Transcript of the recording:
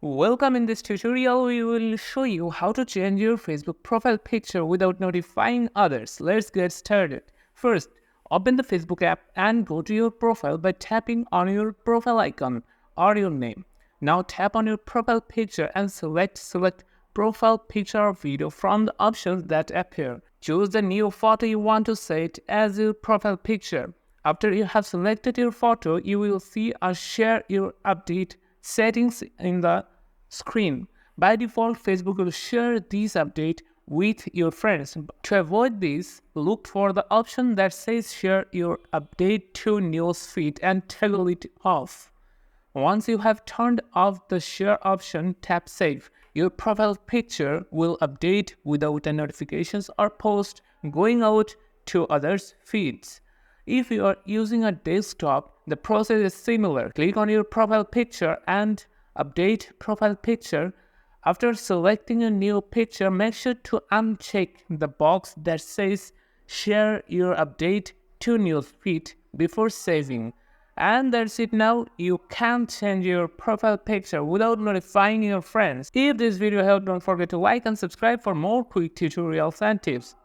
Welcome. In this tutorial, we will show you how to change your Facebook profile picture without notifying others. Let's get started. First, open the Facebook app and go to your profile by tapping on your profile icon or your name. Now tap on your profile picture and select profile picture or video from the options that appear. Choose the new photo you want to set as your profile picture. After you have selected your photo, you will see a share your update settings in the screen. By default, Facebook will share this update with your friends. To avoid this, look for the option that says share your update to newsfeed and toggle it off. Once you have turned off the share option, tap save. Your profile picture will update without the notifications or post going out to others' feeds. If you are using a desktop, the process is similar. Click on your profile picture and update profile picture. After selecting a new picture, make sure to uncheck the box that says share your update to newsfeed before saving. And that's it. Now you can change your profile picture without notifying your friends. If this video helped, don't forget to like and subscribe for more quick tutorials and tips.